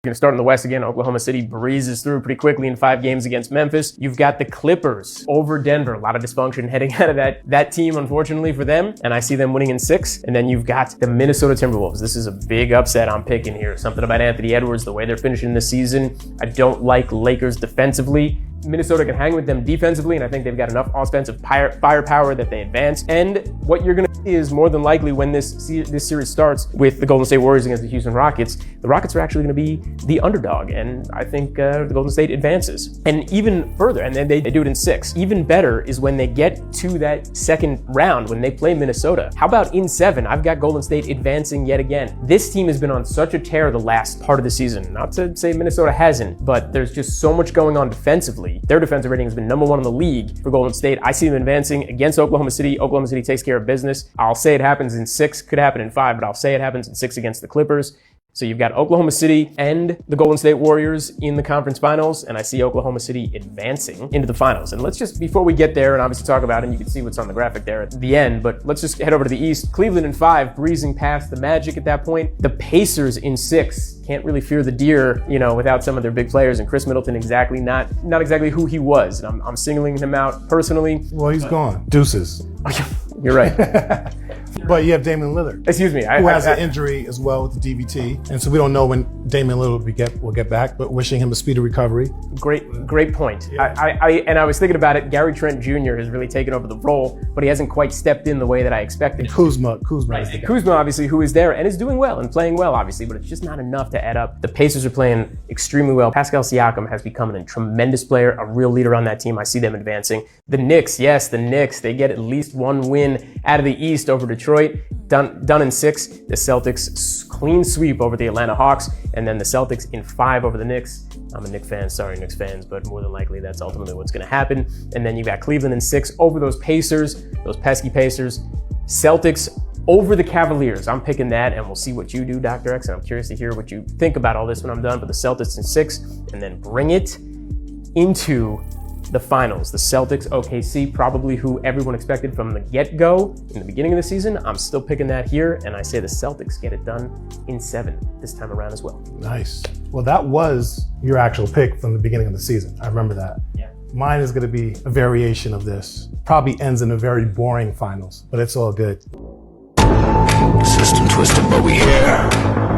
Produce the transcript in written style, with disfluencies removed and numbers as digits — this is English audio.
Going to start in the West again. Oklahoma City breezes through pretty quickly in 5 games against Memphis. You've got the Clippers over Denver. A lot of dysfunction heading out of that team, unfortunately for them. And I see them winning in 6. And then you've got the Minnesota Timberwolves. This is a big upset I'm picking here. Something about Anthony Edwards, the way they're finishing this season. I don't like Lakers defensively. Minnesota can hang with them defensively, and I think they've got enough offensive firepower that they advance. And what you're going to see is more than likely when this series starts with the Golden State Warriors against the Houston Rockets, the Rockets are actually going to be the underdog, and I think the Golden State advances. And even further, and then they do it in 6. Even better is when they get to that second round, when they play Minnesota. How about in 7? I've got Golden State advancing yet again. This team has been on such a tear the last part of the season. Not to say Minnesota hasn't, but there's just so much going on defensively. Their defensive rating has been #1 in the league for Golden State. I see them advancing against Oklahoma City. Oklahoma City takes care of business. I'll say it happens in 6, could happen in 5, but I'll say it happens in 6 against the Clippers. So you've got Oklahoma City and the Golden State Warriors in the conference finals, and I see Oklahoma City advancing into the finals. And let's just, before we get there and obviously talk about it, and you can see what's on the graphic there at the end, but let's just head over to the East. Cleveland in 5, breezing past the Magic at that point. The Pacers in 6. Can't really fear the deer, without some of their big players, and Chris Middleton not exactly who he was. And I'm singling him out personally. Well, he's gone. Deuces. You're right. But you have Damian Lillard. Excuse me. Who has an injury as well with the DVT. And so we don't know when Damian Lillard will get back, but wishing him a speedy recovery. Great point. Yeah. I was thinking about it. Gary Trent Jr. has really taken over the role, but he hasn't quite stepped in the way that I expected. Kuzma. Right. Kuzma, obviously, who is there and is doing well and playing well, obviously, but it's just not enough to add up. The Pacers are playing extremely well. Pascal Siakam has become a tremendous player, a real leader on that team. I see them advancing. The Knicks, they get at least 1 win out of the East over Detroit. Done in 6. The Celtics clean sweep over the Atlanta Hawks, and then the Celtics in 5 over the Knicks. I'm a Knicks fan, sorry Knicks fans, but more than likely that's ultimately what's going to happen. And then you got Cleveland in 6 over those Pacers, those pesky Pacers. Celtics over the Cavaliers. I'm picking that, and we'll see what you do, Dr. X, and I'm curious to hear what you think about all this when I'm done. But the Celtics in 6, and then bring it into the finals. The Celtics, OKC, probably who everyone expected from the get-go in the beginning of the season. I'm still picking that here, and I say the Celtics get it done in 7 this time around as well. Nice. Well, that was your actual pick from the beginning of the season. I remember that. Yeah. Mine is going to be a variation of this. Probably ends in a very boring finals, but it's all good. System twisted, but we here.